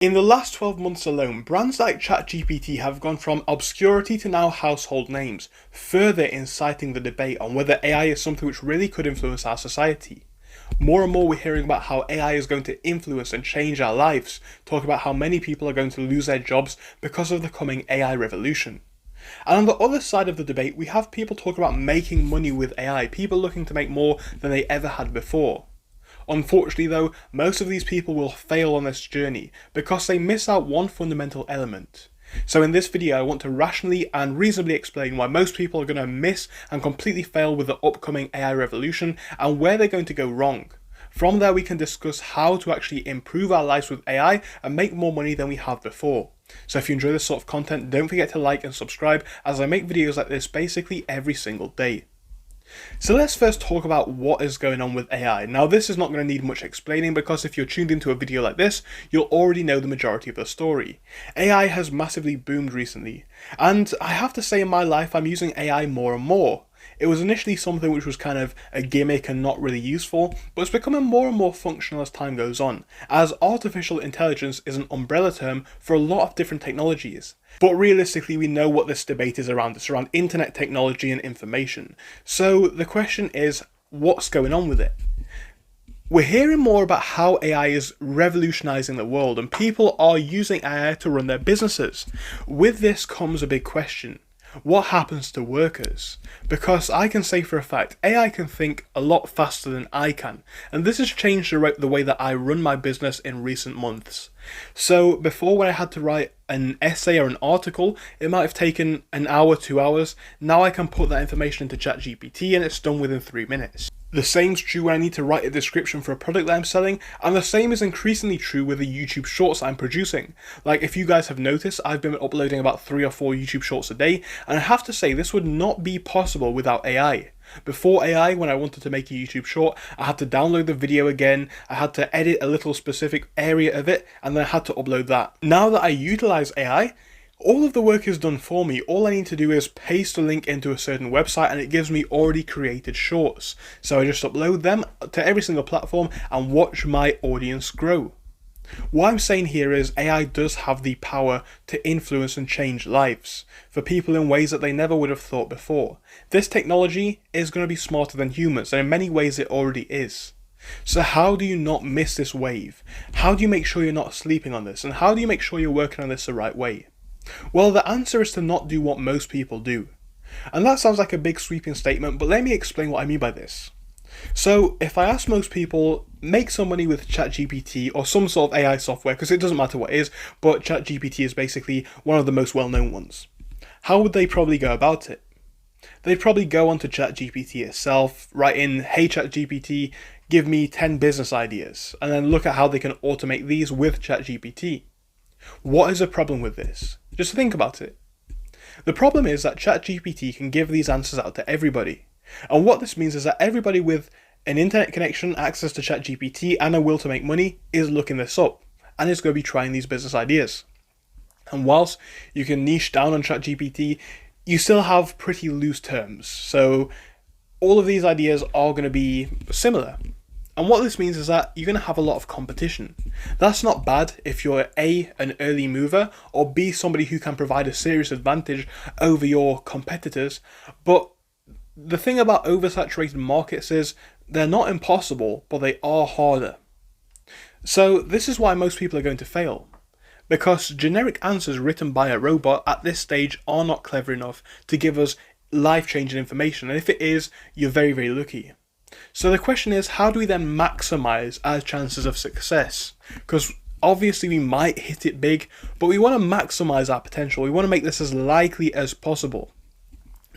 In the last 12 months alone, brands like ChatGPT have gone from obscurity to now household names, further inciting the debate on whether AI is something which really could influence our society. More and more we're hearing about how AI is going to influence and change our lives, talk about how many people are going to lose their jobs because of the coming AI revolution. And on the other side of the debate, we have people talking about making money with AI, people looking to make more than they ever had before. Unfortunately though, most of these people will fail on this journey because they miss out one fundamental element. So in this video I want to rationally and reasonably explain why most people are going to miss and completely fail with the upcoming AI revolution and where they're going to go wrong. From there we can discuss how to actually improve our lives with AI and make more money than we have before. So if you enjoy this sort of content, don't forget to like and subscribe as I make videos like this basically every single day. So let's first talk about what is going on with AI. Now this is not going to need much explaining because if you're tuned into a video like this, you'll already know the majority of the story. AI has massively boomed recently, and I have to say in my life I'm using AI more and more. It was initially something which was kind of a gimmick and not really useful, but it's becoming more and more functional as time goes on, as artificial intelligence is an umbrella term for a lot of different technologies. But realistically, we know what this debate is around. It's around internet technology and information. So the question is, what's going on with it? We're hearing more about how AI is revolutionizing the world and people are using AI to run their businesses. With this comes a big question. What happens to workers? Because I can say for a fact, AI can think a lot faster than I can, and this has changed the way that I run my business in recent months. So before, when I had to write an essay or an article, it might have taken an hour, 2 hours. Now I can put that information into ChatGPT and it's done within 3 minutes. The same's true when I need to write a description for a product that I'm selling, and the same is increasingly true with the YouTube shorts I'm producing. Like, if you guys have noticed, I've been uploading about 3 or 4 YouTube shorts a day, and I have to say this would not be possible without AI. Before AI, when I wanted to make a YouTube short, I had to download the video again, I had to edit a little specific area of it, and then I had to upload that. Now that I utilize AI, all of the work is done for me. All I need to do is paste a link into a certain website and it gives me already created shorts. So I just upload them to every single platform and watch my audience grow. What I'm saying here is AI does have the power to influence and change lives for people in ways that they never would have thought before. This technology is going to be smarter than humans, and in many ways it already is. So how do you not miss this wave? How do you make sure you're not sleeping on this? And how do you make sure you're working on this the right way? Well, the answer is to not do what most people do. And that sounds like a big sweeping statement, but let me explain what I mean by this. So if I ask most people, make some money with ChatGPT or some sort of AI software, because it doesn't matter what it is, but ChatGPT is basically one of the most well-known ones. How would they probably go about it? They'd probably go onto ChatGPT itself, write in, hey ChatGPT, give me 10 business ideas, and then look at how they can automate these with ChatGPT. What is the problem with this? Just think about it. The problem is that ChatGPT can give these answers out to everybody. And what this means is that everybody with an internet connection, access to ChatGPT, and a will to make money is looking this up and is going to be trying these business ideas. And whilst you can niche down on ChatGPT, you still have pretty loose terms. So all of these ideas are going to be similar. And what this means is that you're going to have a lot of competition. That's not bad if you're A, an early mover, or B, somebody who can provide a serious advantage over your competitors. But the thing about oversaturated markets is they're not impossible, but they are harder. So this is why most people are going to fail. Because generic answers written by a robot at this stage are not clever enough to give us life-changing information. And if it is, you're very, very lucky. So the question is, how do we then maximize our chances of success? Because obviously we might hit it big, but we want to maximize our potential. We want to make this as likely as possible.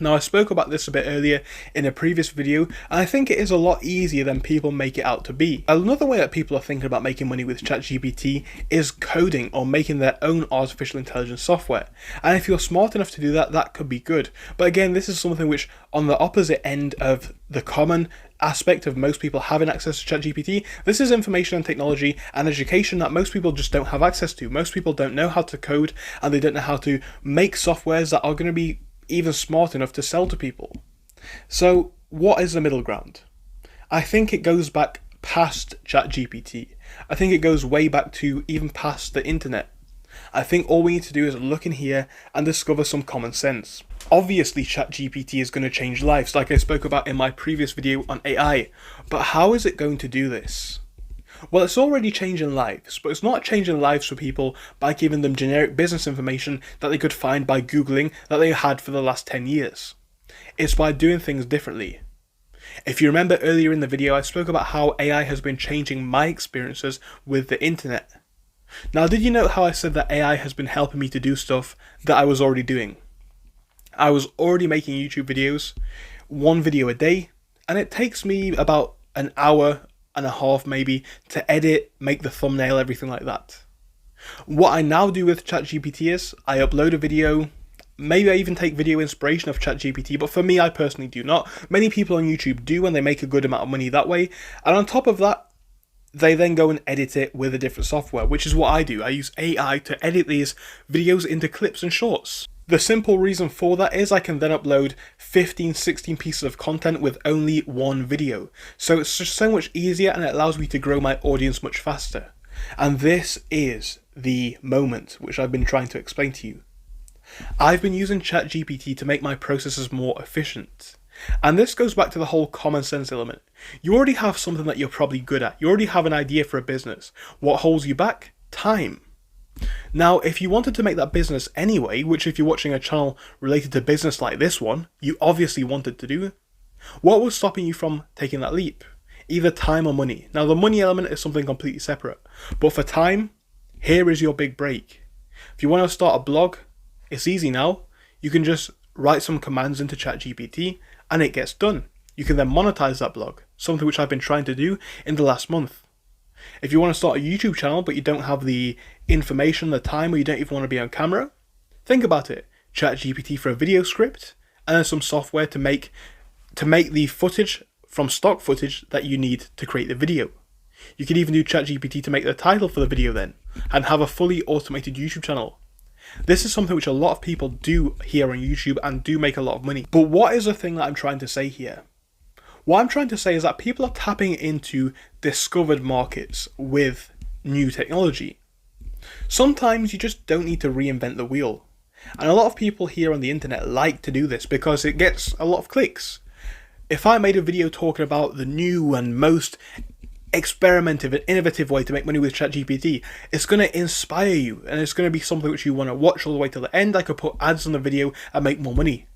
Now, I spoke about this a bit earlier in a previous video, and I think it is a lot easier than people make it out to be. Another way that people are thinking about making money with ChatGPT is coding or making their own artificial intelligence software. And if you're smart enough to do that, that could be good. But again, this is something which, on the opposite end of the common aspect of most people having access to ChatGPT, this is information and technology and education that most people just don't have access to. Most people don't know how to code, and they don't know how to make softwares that are going to be even smart enough to sell to people. So what is the middle ground? I think it goes back past ChatGPT. I think it goes way back to even past the internet. I think all we need to do is look in here and discover some common sense. Obviously, ChatGPT is going to change lives, like I spoke about in my previous video on AI, but how is it going to do this? Well, it's already changing lives, but it's not changing lives for people by giving them generic business information that they could find by Googling that they had for the last 10 years. It's by doing things differently. If you remember earlier in the video, I spoke about how AI has been changing my experiences with the internet. Now, did you note how I said that AI has been helping me to do stuff that I was already doing? I was already making YouTube videos, one video a day, and it takes me about an hour and a half maybe to edit, make the thumbnail, everything like that. What I now do with ChatGPT is I upload a video. Maybe I even take video inspiration of ChatGPT, but for me, I personally do not. Many people on YouTube do, and they make a good amount of money that way. And on top of that, they then go and edit it with a different software, which is what I do. I use AI to edit these videos into clips and shorts. The simple reason for that is I can then upload 15, 16 pieces of content with only one video. So it's just so much easier, and it allows me to grow my audience much faster. And this is the moment which I've been trying to explain to you. I've been using ChatGPT to make my processes more efficient. And this goes back to the whole common sense element. You already have something that you're probably good at. You already have an idea for a business. What holds you back? Time. Now, if you wanted to make that business anyway, which if you're watching a channel related to business like this one, you obviously wanted to do, what was stopping you from taking that leap? Either time or money. Now, the money element is something completely separate. But for time, here is your big break. If you want to start a blog, it's easy now. You can just write some commands into ChatGPT and it gets done. You can then monetize that blog, something which I've been trying to do in the last month. If you want to start a YouTube channel but you don't have the information, the time, or you don't even want to be on camera, think about it. ChatGPT for a video script, and then some software to make the footage from stock footage that you need to create the video. You could even do ChatGPT to make the title for the video then, and have a fully automated YouTube channel. This is something which a lot of people do here on YouTube and do make a lot of money. But what is the thing that I'm trying to say here? What I'm trying to say is that people are tapping into discovered markets with new technology. Sometimes you just don't need to reinvent the wheel. And a lot of people here on the internet like to do this because it gets a lot of clicks. If I made a video talking about the new and most experimental and innovative way to make money with ChatGPT, it's going to inspire you, and it's going to be something which you want to watch all the way to the end. I could put ads on the video and make more money.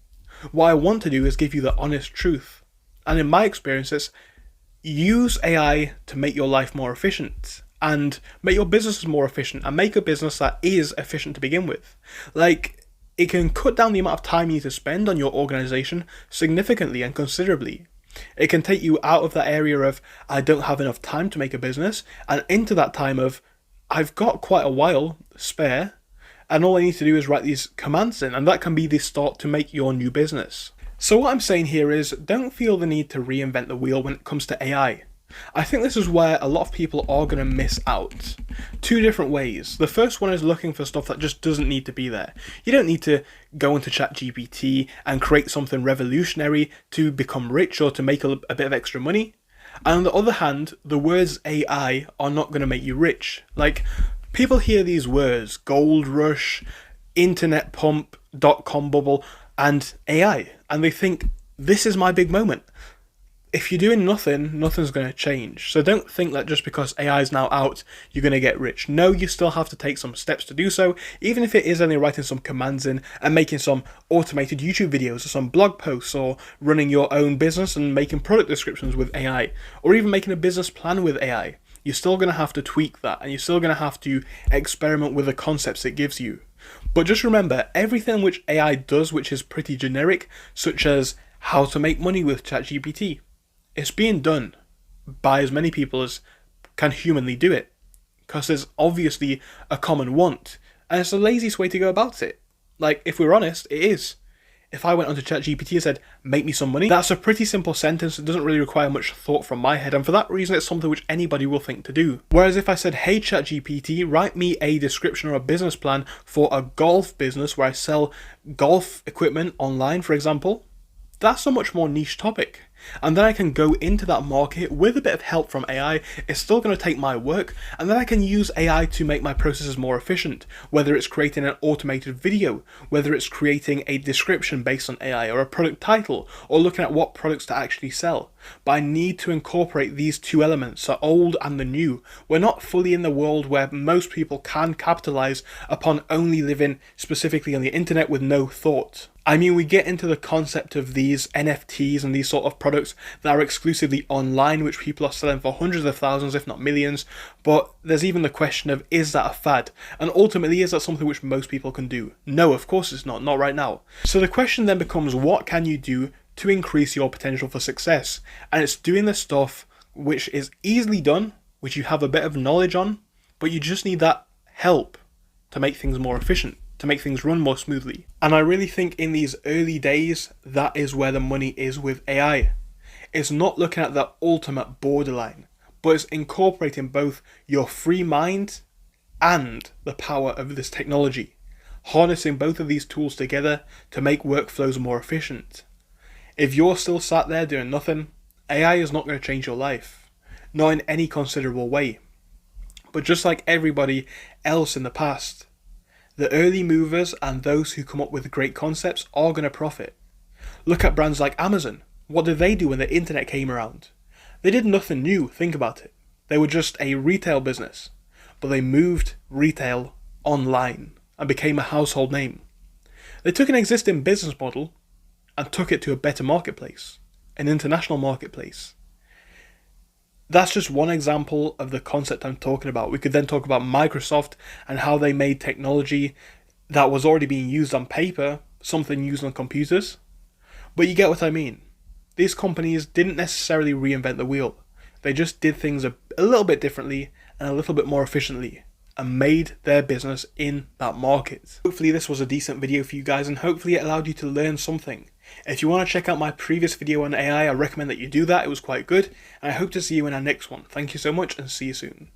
What I want to do is give you the honest truth. And in my experiences, use AI to make your life more efficient and make your business more efficient and make a business that is efficient to begin with. Like, it can cut down the amount of time you need to spend on your organization significantly and considerably. It can take you out of that area of, I don't have enough time to make a business, and into that time of, I've got quite a while spare, and all I need to do is write these commands in, and that can be the start to make your new business. So what I'm saying here is, don't feel the need to reinvent the wheel when it comes to AI. I think this is where a lot of people are going to miss out. Two different ways. The first one is looking for stuff that just doesn't need to be there. You don't need to go into ChatGPT and create something revolutionary to become rich or to make a bit of extra money. And on the other hand, the words AI are not going to make you rich. Like, people hear these words, gold rush, internet pump, .com bubble, and AI, and they think, this is my big moment. If you're doing nothing, nothing's going to change. So don't think that just because AI is now out, you're going to get rich. No, you still have to take some steps to do so, even if it is only writing some commands in and making some automated YouTube videos or some blog posts or running your own business and making product descriptions with AI, or even making a business plan with AI. You're still going to have to tweak that, and you're still going to have to experiment with the concepts it gives you. But just remember, everything which AI does, which is pretty generic, such as how to make money with ChatGPT, it's being done by as many people as can humanly do it, because there's obviously a common want, and it's the laziest way to go about it. Like, if we're honest, it is. If I went onto ChatGPT and said, make me some money, that's a pretty simple sentence. It doesn't really require much thought from my head, and for that reason, it's something which anybody will think to do. Whereas if I said, hey ChatGPT, write me a description or a business plan for a golf business where I sell golf equipment online, for example, that's a much more niche topic. And then I can go into that market with a bit of help from AI. It's still going to take my work, and then I can use AI to make my processes more efficient, whether it's creating an automated video, whether it's creating a description based on AI, or a product title, or looking at what products to actually sell. But I need to incorporate these two elements, the old and the new. We're not fully in the world where most people can capitalize upon only living specifically on the internet with no thought. I mean, we get into the concept of these NFTs and these sort of products that are exclusively online, which people are selling for hundreds of thousands, if not millions. But there's even the question of, is that a fad? And ultimately, is that something which most people can do? No, of course it's not right now. So the question then becomes, what can you do to increase your potential for success? And it's doing the stuff which is easily done, which you have a bit of knowledge on, but you just need that help to make things more efficient, to make things run more smoothly. And I really think in these early days, that is where the money is with AI. It's not looking at the ultimate borderline, but it's incorporating both your free mind and the power of this technology, harnessing both of these tools together to make workflows more efficient. If you're still sat there doing nothing, AI is not going to change your life, not in any considerable way. But just like everybody else in the past, the early movers and those who come up with great concepts are going to profit. Look at brands like Amazon. What did they do when the internet came around? They did nothing new, think about it. They were just a retail business, but they moved retail online and became a household name. They took an existing business model and took it to a better marketplace, an international marketplace. That's just one example of the concept I'm talking about. We could then talk about Microsoft and how they made technology that was already being used on paper, something used on computers. But you get what I mean. These companies didn't necessarily reinvent the wheel. They just did things a little bit differently and a little bit more efficiently, and made their business in that market. Hopefully this was a decent video for you guys, and hopefully it allowed you to learn something. If you want to check out my previous video on AI, I recommend that you do that. It was quite good, and I hope to see you in our next one. Thank you so much, and see you soon.